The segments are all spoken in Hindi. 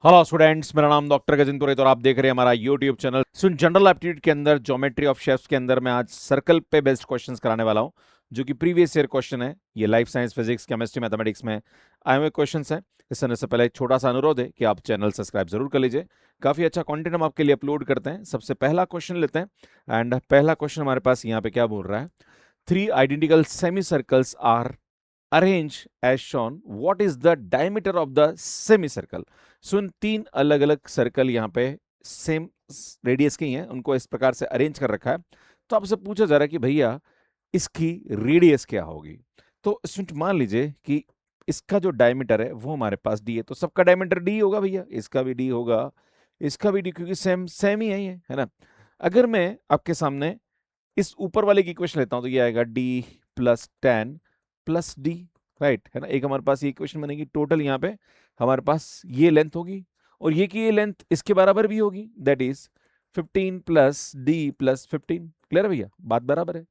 हेलो स्टूडेंट्स, मेरा नाम डॉक्टर गजेंद्र पुरोहित और आप देख रहे हैं हमारा यूट्यूब चैनल। सुन, जनरल एप्टीट्यूड के अंदर ज्योमेट्री ऑफ शेप्स के अंदर मैं आज सर्कल पे बेस्ड क्वेश्चंस कराने वाला हूं, जो कि प्रीवियस ईयर क्वेश्चन है। ये life science, physics, chemistry, mathematics में आए हुए क्वेश्चंस हैं। इस समय से पहले एक छोटा सा अनुरोध है कि आप चैनल सब्सक्राइब जरूर कर लीजिए। काफी अच्छा कंटेंट हम आपके लिए अपलोड करते हैं। सबसे पहला क्वेश्चन लेते हैं एंड पहला क्वेश्चन हमारे पास यहाँ पे क्या बोल रहा है। 3 identical semicircles are arrange as shown. What is the diameter of the semicircle? सुन, 3 अलग अलग सर्कल यहाँ पे सेम रेडियस के ही हैं, उनको इस प्रकार से अरेंज कर रखा है। तो आपसे पूछा जा रहा है कि भैया इसकी रेडियस क्या होगी। तो स्टूडेंट मान लीजिए कि इसका जो डायमीटर है वो हमारे पास डी है, तो सबका डायमीटर डी होगा भैया, इसका भी डी होगा, इसका भी डी, क्योंकि सेम सेम ही है ये, है ना। अगर मैं आपके सामने इस ऊपर वाले की इक्वेशन लेता हूं तो ये आएगा D plus 10 plus D, right, है ना। एक हमारे पास ये इक्वेशन बनेगी, टोटल यहाँ पे हमारे पास ये लेंथ होगी और ये की ये लेंथ इसके बराबर भी होगी, that is 15 plus D plus 15। Clear है भैया, बात बराबर है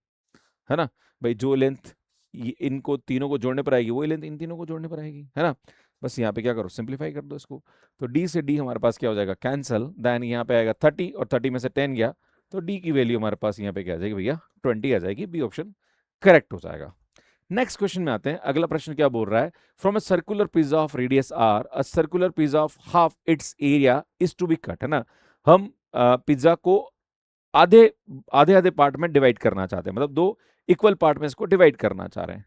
ना। भाई जो लेंथ इनको तीनों को जोड़ने पर आएगी वही लेंथ इन तीनों को जोड़ने पर आएगी, है ना। बस यहाँ पे क्या करो, सिंप्लीफाई कर दो इसको। तो डी से डी हमारे पास क्या हो जाएगा, कैंसल। देन यहाँ पे आएगा 30 और 30 में से 10 गया, तो डी की वैल्यू हमारे पास यहाँ पे क्या आ जाएगी भैया, 20 आ जाएगी। बी ऑप्शन करेक्ट हो जाएगा। नेक्स्ट क्वेश्चन में आते हैं। अगला प्रश्न क्या बोल रहा है, from a circular pizza of radius r a circular pizza of half its area is to be cut, है ना। हम पिज्जा को आधे आधे आधे पार्ट में डिवाइड करना चाहते हैं, मतलब 2 इक्वल पार्ट में इसको डिवाइड करना चाह रहे हैं।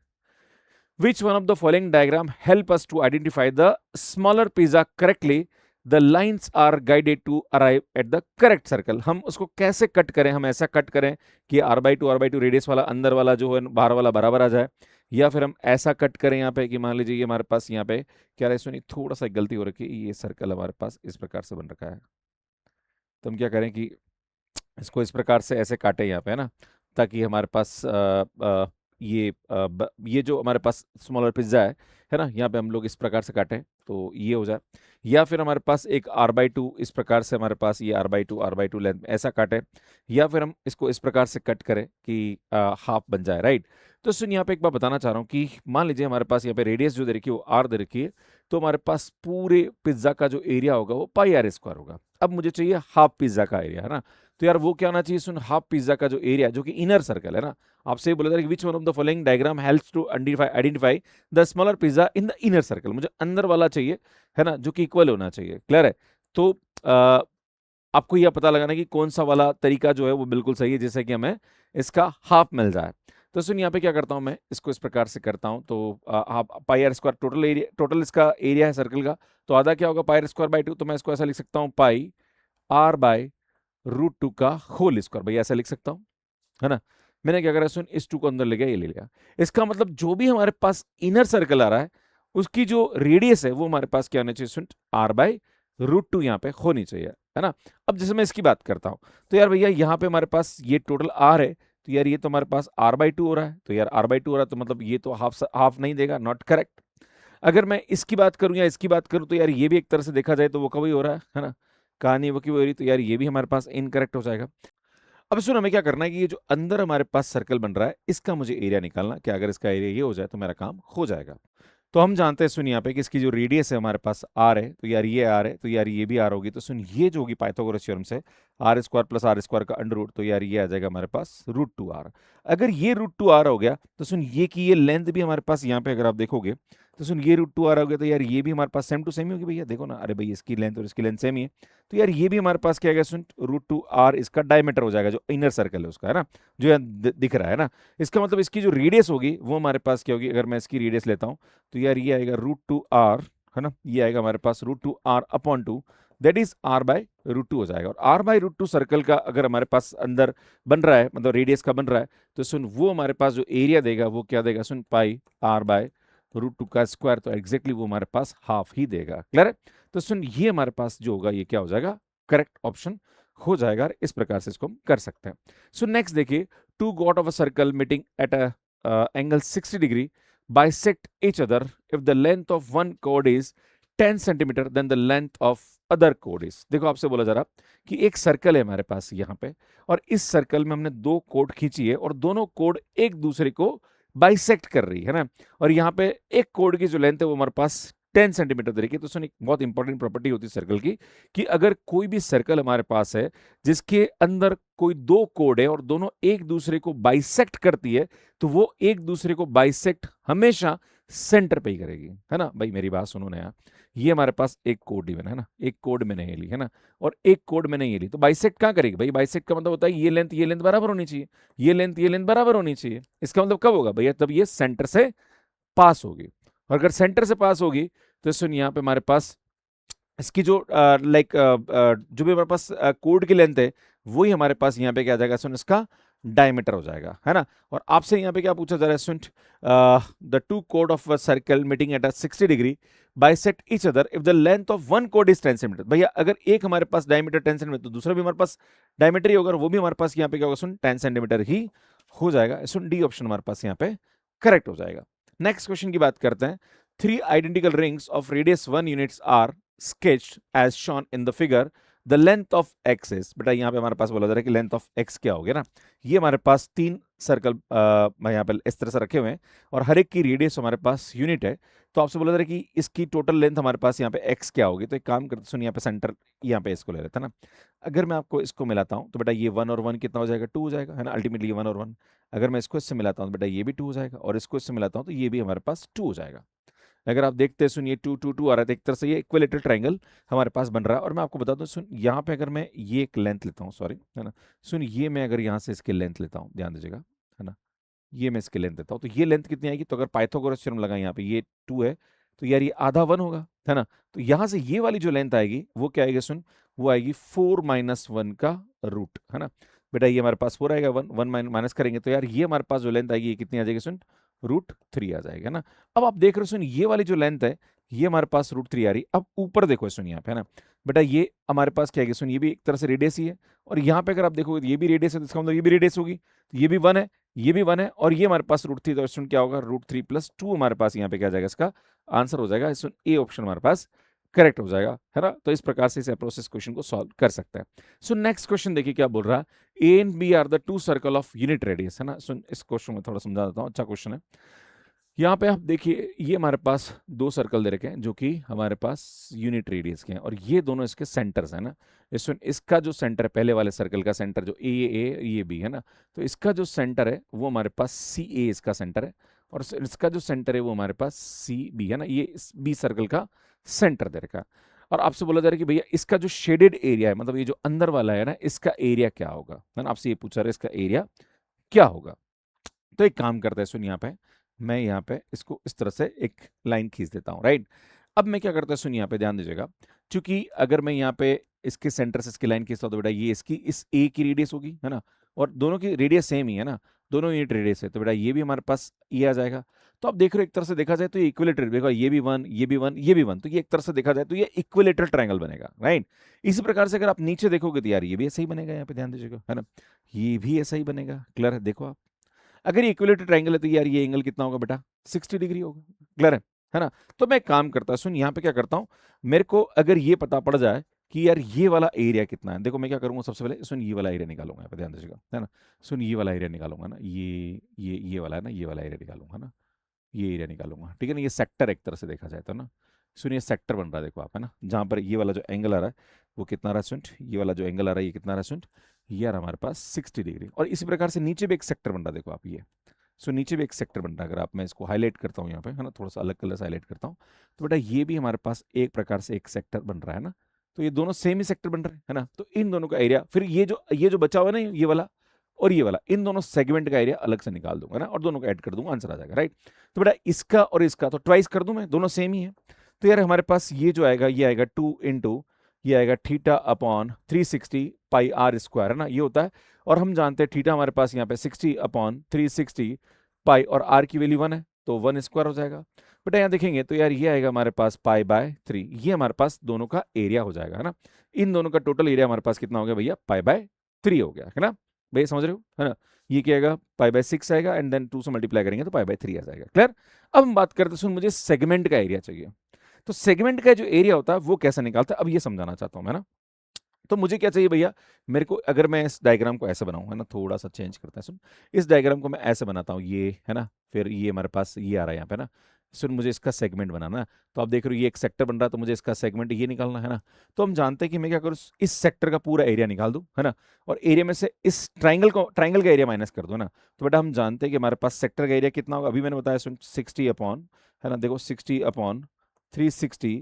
Which one of the following diagram help us to identify the smaller pizza correctly? The lines are guided to arrive at the correct circle. हम उसको कैसे कट करें, हम ऐसा कट करें कि r/2 रेडियस वाला अंदर वाला जो है बाहर वाला बराबर आ जाए, या फिर हम ऐसा कट करें यहाँ पे कि मान लीजिए ये हमारे पास यहाँ पे क्या है, सुनिए थोड़ा सा गलती हो रखी है, ये सर्कल हमारे पास इस प्रकार से बन रखा है। तो हम क्या करें कि इसको इस प्रकार से ऐसे काटे यहाँ पे, है ना, ताकि हमारे पास ये जो हमारे पास स्मॉलर पिज्जा है ना, यहाँ पे हम लोग इस प्रकार से काटें तो ये हो जाए। या फिर हमारे पास एक r/2 इस प्रकार से हमारे पास ये r/2 लेंथ ऐसा काटे, या फिर हम इसको इस प्रकार से कट करें कि हाफ बन जाए, राइट। तो सुन, यहाँ पे एक बात बताना चाह रहा हूँ कि मान लीजिए हमारे पास यहाँ पे रेडियस जो दे रखी है वो r दे रखी है, तो हमारे पास पूरे पिज्जा का जो एरिया होगा वो πr² होगा। अब मुझे चाहिए हाफ पिज्जा का एरिया, है ना। तो यार वो क्या होना चाहिए, सुन, हाफ पिज्जा का जो एरिया जो कि इनर सर्कल है ना, आपसे बोला था कि which one of the following diagram helps to identify the smaller pizza in the inner circle. मुझे अंदर वाला चाहिए, है ना, जो कि इक्वल होना चाहिए। क्लियर है। तो आपको यह पता लगाना कि कौन सा वाला तरीका जो है वो बिल्कुल सही है, जैसे कि हमें इसका हाफ मिल जाए। तो सुन, यहाँ पे क्या करता हूँ मैं, इसको इस प्रकार से करता हूँ। तो half πr² total area, total इसका एरिया है सर्कल का, तो आधा क्या होगा πr²/2। तो मैं इसको ऐसा लिख सकता हूँ πr/√2 का होल स्क्वायर, भैया ऐसा लिख सकता हूँ, है ना। मैंने क्या करा, सुन, इस 2 को अंदर ले गया, ये ले लिया। इसका मतलब जो भी हमारे पास इनर सर्कल आ रहा है उसकी जो रेडियस है वो हमारे पास क्या होना चाहिए, सुन, r/√2 यहाँ पे होनी चाहिए, है ना। अब जैसे मैं इसकी बात करता हूँ तो यार भैया यहाँ पे हमारे पास ये टोटल r है, तो यार ये तो हमारे पास r/2 हो रहा है, तो यार r/2 हो रहा है तो मतलब ये तो हाफ नहीं देगा, नॉट करेक्ट। अगर मैं इसकी बात करूं या इसकी बात करूं तो यार ये भी एक तरह से देखा जाए तो वो कभी हो रहा है ना, कहानी वो की वो हो रही, तो यार ये भी हमारे पास इनकरेक्ट हो जाएगा। अब सुन, हमें क्या करना है कि ये जो अंदर हमारे पास सर्कल बन रहा है इसका मुझे एरिया निकालना, कि अगर इसका एरिया ये हो जाए तो मेरा काम हो जाएगा। तो हम जानते हैं, सुन, यहाँ पे कि इसकी जो रेडियस है हमारे पास r है, तो यार ये r है, तो यार ये भी r होगी। तो सुन, ये जो होगी पाइथागोरस थ्योरम से r² + r² का अंडर रूट, तो यार ये आ जाएगा हमारे पास √2r। अगर ये √2r हो गया तो सुन, ये की ये लेंथ भी हमारे पास यहाँ पे अगर आप देखोगे तो सुन, ये √2r हो गया, तो यार ये भी हमारे पास सेम टू सेम ही होगी भैया, देखो ना, अरे भाई इसकी लेंथ और इसकी लेंथ सेम ही है। तो यार ये भी हमारे पास क्या है, सुन, √2r इसका डायमीटर हो जाएगा, जो इनर सर्कल है उसका, है ना, जो यहाँ दिख रहा है ना। इसका मतलब इसकी जो रेडियस होगी वो हमारे पास क्या होगी, अगर मैं इसकी रेडियस लेता हूँ तो यार ये आएगा √2r, है ना, ये आएगा हमारे पास √2r/2, दैट इज r/√2 हो जाएगा। और r/√2 सर्कल का अगर हमारे पास अंदर बन रहा है, मतलब रेडियस का बन रहा है, तो सुन वो हमारे पास जो एरिया देगा वो क्या देगा, सुन, πr/√2 का स्क्वायर, तो एग्जैक्टली वो हमारे पास हाफ ही देगा। क्लियर है। तो सुन, ये हमारे पास जो होगा ये क्या हो जाएगा, करेक्ट ऑप्शन हो जाएगा। इस प्रकार से इसको हम कर सकते हैं। सो नेक्स्ट देखिए, 2 got off a circle meeting at a angle 60 degree bisect each other if the length of one chord is 10 centimetre then the length of other chord is। देखो आपसे बोला जा रहा कि एक सर्कल है हमारे पास यहाँ पे, और इस सर्कल में हमने 2 कोड खींची है और दोनों कोड एक दूसरे को बाइसेक्ट कर रही है ना। और यहाँ पे एक कोड की जो लेंथ है वो हमारे पास 10 सेंटीमीटर तरीके। तो सुन, एक बहुत इंपॉर्टेंट प्रॉपर्टी होती है सर्कल की कि अगर कोई भी सर्कल हमारे पास है जिसके अंदर कोई दो कोड है और दोनों एक दूसरे को बाइसेक्ट करती है, तो वो एक दूसरे को बाइसेक्ट हमेशा सेंटर पे ही करेगी, है ना भाई। मेरी बात सुनो ना यार, ये हमारे पास एक कोड गिवन है ना, एक कोड में नहीं ली है ना, और एक कोड में नहीं ये ली, तो बाइसेक्ट कहाँ करेगी भाई? बाइसेक्ट का मतलब होता है ये लेंथ बराबर होनी चाहिए, ये लेंथ बराबर होनी चाहिए। इसका मतलब कब होगा भैया? तब ये सेंटर से पास होगी। और अगर सेंटर से पास होगी तो सुन, यहाँ पे हमारे पास इसकी जो जो भी हमारे पास कोड की लेंथ है, वही हमारे पास यहाँ पे क्या आ जाएगा सुन, इसका डायमीटर हो जाएगा, है ना। और आपसे यहाँ पे क्या पूछा जा रहा है सुन, द टू कोड of a circle meeting at a 60 degree bisect each other if the length of one कोड इज 10 सेंटीमीटर। भैया अगर एक हमारे पास डायमीटर 10 सेंटीमीटर, तो दूसरा भी हमारे पास डायमीटर ही होगा, और वो भी हमारे पास यहाँ पे क्या होगा सुन, 10 सेंटीमीटर ही हो जाएगा। सुन, डी ऑप्शन हमारे पास यहाँ पे करेक्ट हो जाएगा। नेक्स्ट क्वेश्चन की बात करते हैं। Three identical rings of radius 1 units are sketched as shown in the figure. The length of x is, बेटा यहाँ पे हमारे पास बोला जा रहा है कि लेंथ ऑफ x क्या हो गया ना। ये हमारे पास तीन सर्कल यहाँ पे इस तरह से रखे हुए हैं और हर एक की रेडियस हमारे पास यूनिट है। तो आपसे बोला जा रहा है कि इसकी टोटल लेंथ हमारे पास यहाँ पे x क्या होगी। तो एक काम करते सुन, यहाँ पे सेंटर यहाँ पे इसको ले लेते हैं ना। अगर मैं आपको इसको मिलाता हूँ तो बेटा ये 1 और 1 कितना हो जाएगा? 2 हो जाएगा, है ना। अल्टीमेटली 1 और 1। अगर मैं इसको इससे मिलाता हूँ तो बेटा ये भी 2 हो जाएगा, और इसको इससे मिलाता हूँ तो ये भी हमारे पास 2 हो जाएगा। अगर आप देखते हैं सुन, ये 2 2 2 आ रहा है, एक तरह से ये इक्विलेटरल ट्रायंगल हमारे पास बन रहा है। और मैं आपको बता दूं सुन, यहाँ पे अगर मैं ये एक लेंथ लेता हूँ, सॉरी, है ना, सुन ये मैं अगर यहाँ से इसकी लेंथ लेता हूँ, ध्यान दीजिएगा, है ना, ये मैं इसकी लेंथ लेता हूँ, तो ये लेंथ कितनी आएगी? तो अगर पाइथागोरस थ्योरम लगाएं यहाँ पे, ये 2 है, तो यार ये आधा 1 होगा, है ना। तो यहाँ से ये वाली जो लेंथ आएगी वो क्या आएगी सुन, वो आएगी 4 - 1 का रूट, है ना। बेटा ये हमारे पास 4 आएगा, 1 1 माइनस करेंगे तो यार ये हमारे पास जो लेंथ आएगी ये कितनी आ जाएगी सुन, √3 आ जाएगा ना। अब आप देख रहे हो सुन, ये वाली जो लेंथ है ये हमारे पास √3 आ रही। अब ऊपर देखो सुन यहाँ पे, है ना, बेटा ये हमारे पास क्या है सुन, ये भी एक तरह से रेडियस ही है, और यहाँ पे अगर आप देखोगे तो ये भी रेडियस है, तो इसका मतलब ये भी रेडियस होगी, तो ये भी 1 है, ये भी 1 है, और ये हमारे पास √3, तो सुन क्या होगा, √3 + 2 हमारे पास यहाँ पे क्या जाएगा, इसका आंसर हो जाएगा। सुन ए ऑप्शन हमारे पास करेक्ट हो जाएगा, है ना। तो इस प्रकार से इस अप्रोच इस क्वेश्चन को सॉल्व कर सकते हैं। सो नेक्स्ट क्वेश्चन देखिए क्या बोल रहा है, A and B are the two circle of unit radius, है ना। सुन इस क्वेश्चन में थोड़ा समझा देता हूँ, अच्छा क्वेश्चन है। यहाँ पे आप देखिए, ये हमारे पास दो सर्कल दे रखे हैं जो कि हमारे पास यूनिट रेडियस के हैं, और ये दोनों इसके सेंटर्स हैं ना। इसका जो सेंटर है, पहले वाले सर्कल का सेंटर जो ए बी है ना, तो इसका जो सेंटर है वो हमारे पास सी ए इसका सेंटर है, और इसका जो सेंटर है वो हमारे पास सी बी है ना, ये बी सर्कल का सेंटर दे रखा है। और आपसे बोला जा रहा है कि भैया इसका जो शेडेड एरिया है, मतलब ये जो अंदर वाला है ना, इसका एरिया क्या होगा, है ना। आपसे ये पूछा रहा है इसका एरिया क्या होगा। तो एक काम करते हैं सुन, यहाँ पे मैं यहाँ पे इसको इस तरह से एक लाइन खींच देता हूँ, राइट। अब मैं क्या करता हूँ सुन, यहाँ पे ध्यान दीजिएगा, क्योंकि अगर मैं यहाँ पे इसके सेंटर से इसकी लाइन खींचता हूँ तो बेटा ये इसकी इस ए की रेडियस होगी, है ना, और दोनों की रेडियस सेम ही है ना, दोनों यूनिट रेडियस है, तो बेटा ये भी हमारे पास ये आ जाएगा। तो आप देख रहे हो एक तरह से देखा जाए तो ये इक्विलेटरल, देखो ये भी 1, ये भी 1, ये भी 1, तो ये एक तरह से देखा जाए तो ये इक्विलेटरल ट्रायंगल बनेगा, राइट। इसी प्रकार से अगर आप नीचे देखोगे तो यार ये भी ऐसा ही बनेगा, यहाँ पे ध्यान दीजिएगा, है ना, ये भी ऐसा ही बनेगा। क्लियर है? देखो आप, अगर ये इक्विलेटरल ट्रायंगल है तो यार ये एंगल कितना होगा बेटा, 60 डिग्री होगा। क्लियर है ना। तो मैं काम करता सुन, यहाँ पे क्या करता हूँ, मेरे को अगर ये पता पड़ जाए कि यार ये वाला एरिया कितना है, देखो मैं क्या करूंगा, सबसे पहले सुन ये वाला एरिया निकालूंगा, यहाँ पे ध्यान दीजिएगा, है ना। सुन ये वाला एरिया निकालूंगा ना, ये वाला है ना, ये वाला एरिया निकालूंगा ना, ये एरिया निकालूंगा, ठीक है ना। ये सेक्टर एक तरह से देखा जाए तो ना, सुनिए सेक्टर बन रहा है, देखो आप, है ना, जहाँ पर ये वाला जो एंगल आ रहा है वो कितना रहा सुन, ये वाला जो एंगल आ रहा है ये कितना रहा सुन, ये आ रहा हमारे पास 60 डिग्री। और इसी प्रकार से नीचे भी एक सेक्टर बन रहा है, देखो आप ये, सो नीचे भी एक सेक्टर बन रहा है। अगर आप, मैं इसको हाईलाइट करता हूँ यहाँ पे, है ना, थोड़ा सा अलग कलर से हाईलाइट करता हूँ, तो बेटा ये भी हमारे पास एक प्रकार से एक सेक्टर बन रहा है ना। तो ये दोनों सेम ही सेक्टर बन रहे हैं, है ना। तो इन दोनों का एरिया, फिर ये जो बचा हुआ है ना, ये वाला और ये वाला, इन दोनों सेगमेंट का एरिया अलग से निकाल दूंगा ना, और दोनों को ऐड कर दूंगा, आंसर आ जाएगा, राइट। तो बेटा इसका और इसका तो ट्वाइस कर दूं मैं, दोनों सेम ही है। तो यार हमारे पास ये जो आएगा, ये आएगा 2 × ये आएगा θ/360πr², है ना, ये होता है। और हम जानते हैं थीटा हमारे पास यहाँ पे 60/360 पाई, और आर की वैल्यू 1 है तो 1² हो जाएगा। बेटा यहाँ देखेंगे तो यार ये आएगा हमारे पास π/3, ये हमारे पास दोनों का एरिया हो जाएगा, है ना। इन दोनों का टोटल एरिया हमारे पास कितना हो गया भैया, π/3 हो गया, है ना भैया, समझ रहे हो, है ना। ये क्या आएगा, π/6 आएगा, एंड देन 2 से मल्टीप्लाई करेंगे तो π/3 आ जाएगा। क्लियर। अब हम बात करते हैं, सुन मुझे सेगमेंट का एरिया चाहिए। तो सेगमेंट का जो एरिया होता है वो कैसे निकालता है, अब ये समझाना चाहता हूं मैं ना। तो मुझे क्या चाहिए भैया, मेरे को अगर मैं इस डायग्राम को ऐसे बनाऊं, है ना, थोड़ा सा चेंज करते हैं सुन, इस डायग्राम को मैं ऐसे बनाता हूँ, ये है ना, फिर ये हमारे पास ये आ रहा है यहाँ पे ना, सुन मुझे इसका सेगमेंट बनाना है, तो आप देख रहे हो ये एक सेक्टर बन रहा है, तो मुझे इसका सेगमेंट ये निकालना है ना। तो हम जानते हैं कि मैं क्या करूँ, इस सेक्टर का पूरा एरिया निकाल दूं, है ना, और एरिया में से इस ट्राइंगल का एरिया माइनस कर दो ना। तो बेटा हम जानते हैं कि हमारे पास सेक्टर का एरिया कितना होगा, अभी मैंने बताया सुन 60 अपॉन, है ना, देखो 60 अपॉन 360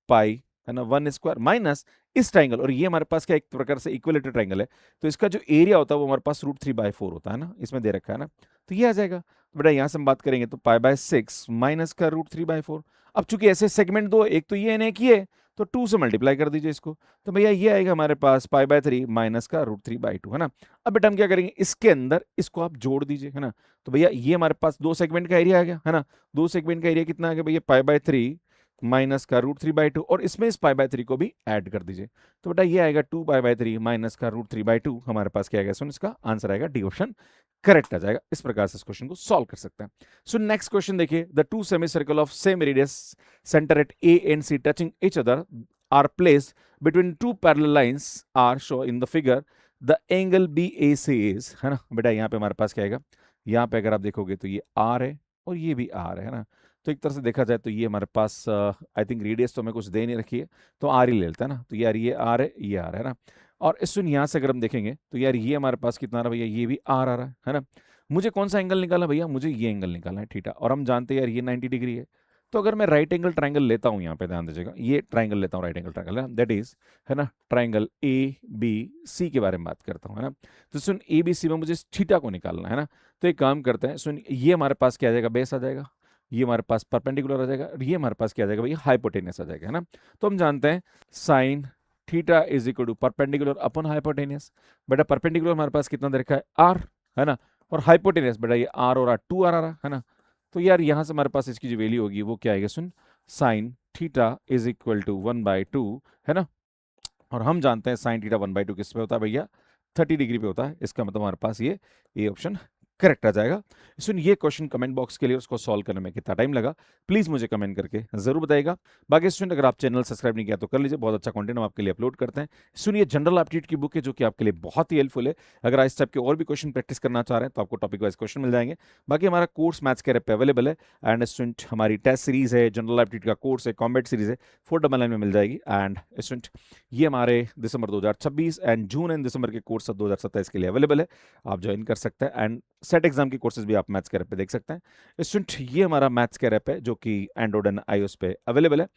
पाई, है ना, 1 स्क्वायर माइनस इस ट्राइंगल, और ये हमारे पास क्या एक प्रकार से इक्विलेटरल ट्राइंगल है, तो इसका जो एरिया होता है वो हमारे पास √3/4 होता है ना, इसमें दे रखा है ना, तो ये आ जाएगा। तो बेटा यहाँ से हम बात करेंगे तो π/6 माइनस का √3/4। अब चूंकि ऐसे सेगमेंट दो, एक तो ये एक ये, तो 2 से मल्टीप्लाई कर दीजिए इसको, तो भैया ये आएगा हमारे पास π/3 माइनस का √3/2, है ना। अब बेटा हम क्या करेंगे, इसके अंदर इसको आप जोड़ दीजिए, है ना, तो भैया ये हमारे पास दो सेगमेंट का एरिया आ गया, है ना। दो सेगमेंट का एरिया कितना आ गया भैया, π/3 माइनस का √3/2, और इसमें इस π/3 को भी ऐड कर दीजिए, तो बेटा ये आएगा 2π/3 माइनस का √3/2, हमारे पास क्या आएगा सुन, इसका आंसर आएगा डी ऑप्शन करेक्ट आ जाएगा। इस प्रकार से इस क्वेश्चन को सॉल्व कर सकते हैं। सो नेक्स्ट क्वेश्चन देखिए, the two semicircle of same radius centre at A and C touching each other are placed between two parallel lines are show in the figure, the angle BAC is, है ना। बेटा यहाँ पे हमारे पास क्या आएगा, यहाँ पे अगर आप देखोगे तो ये आर है और ये भी आर है ना। तो एक तरह से देखा जाए तो ये हमारे पास आई थिंक रेडियस तो हमें कुछ दे नहीं रखी है, तो आर ही ले लेते हैं ना। तो यार ये आर है, ये आर है ना। और इस सुन यहाँ से अगर हम देखेंगे तो यार ये हमारे पास कितना आ रहा है भैया, ये भी आर आ रहा है ना। मुझे कौन सा एंगल निकालना भैया, मुझे ये एंगल निकालना है थीटा, और हम जानते हैं यार ये 90 डिग्री है। तो अगर मैं राइट एंगल ट्राइंगल लेता हूँ, यहाँ पे ध्यान दीजिएगा, ये ट्राइंगल लेता हूँ, राइट एंगल ट्राइंगल है, दैट इज, है ना, ट्राइंगल ABC के बारे में बात करता हूँ, है ना। तो सुन ABC में मुझे थीटा को निकालना है ना। तो एक काम करते हैं, सुन ये हमारे पास क्या आ जाएगा, बेस आ जाएगा, ये हमारे पास परपेंडिकुलर आ जाएगा, ये हमारे पास क्या आ जाएगा भैया, हाइपोटेनियस आ जाएगा, है ना। तो हम जानते हैं sine theta is equal to perpendicular upon hypotenuse. बेटा परपेंडिकुलर हमारे पास कितना दे रखा है, आर, है ना, और हाइपोटेनियस बेटा ये आर और आर 2 आर आ रहा है ना। तो यार यहाँ से हमारे पास इसकी जो वैल्यू होगी वो क्या आएगा सुन, sine theta is equal to 1/2, है ना। और हम जानते हैं साइन थीटा 1/2 किस पे होता है भैया, 30 डिग्री पे होता है। इसका मतलब हमारे पास ये ए ऑप्शन करेक्ट आ जाएगा। सुन ये क्वेश्चन कमेंट बॉक्स के लिए उसको सॉल्व करने में कितना टाइम लगा, प्लीज मुझे कमेंट करके जरूर बताइएगा। बाकी स्टूडेंट अगर आप चैनल सब्सक्राइब नहीं किया तो कर लीजिए, बहुत अच्छा कंटेंट हम आपके लिए अपलोड करते हैं। सुनिए जनरल एप्टीट्यूड की बुक है जो कि आपके लिए बहुत ही हेल्पफुल है। अगर इस टाइप के और भी क्वेश्चन प्रैक्टिस करना चाह रहे हैं तो आपको टॉपिक वाइज क्वेश्चन मिल जाएंगे। बाकी हमारा कोर्स मैथ्स के पे अवेलेबल है, एंड स्टूडेंट हमारी टेस्ट सीरीज है, जनरल एप्टीट्यूड का कोर्स है, कॉम्बैट सीरीज है, 499 में मिल जाएगी। एंड स्टूडेंट ये हमारे दिसंबर 2026 एंड जून एंड दिसंबर के कोर्स 2027 के लिए अवेलेबल है, आप ज्वाइन कर सकते हैं। एंड सेट एग्जाम की कोर्सेज भी आप मैथ्स के ऐप पे देख सकते हैं। स्टूडेंट ये हमारा मैथ्स के ऐप है जो कि एंड्रॉइड एंड iOS पे अवेलेबल है,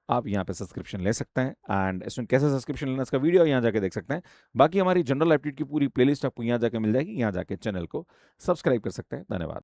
आप यहाँ पे सब्सक्रिप्शन ले सकते हैं। एंड स्टूडेंट कैसे सब्सक्रिप्शन लेना इसका वीडियो यहाँ जाके देख सकते हैं। बाकी हमारी जनरल एप्टीट्यूड की पूरी प्लेलिस्ट आपको यहाँ जाके मिल जाएगी, यहाँ जाके चैनल को सब्सक्राइब कर सकते हैं। धन्यवाद।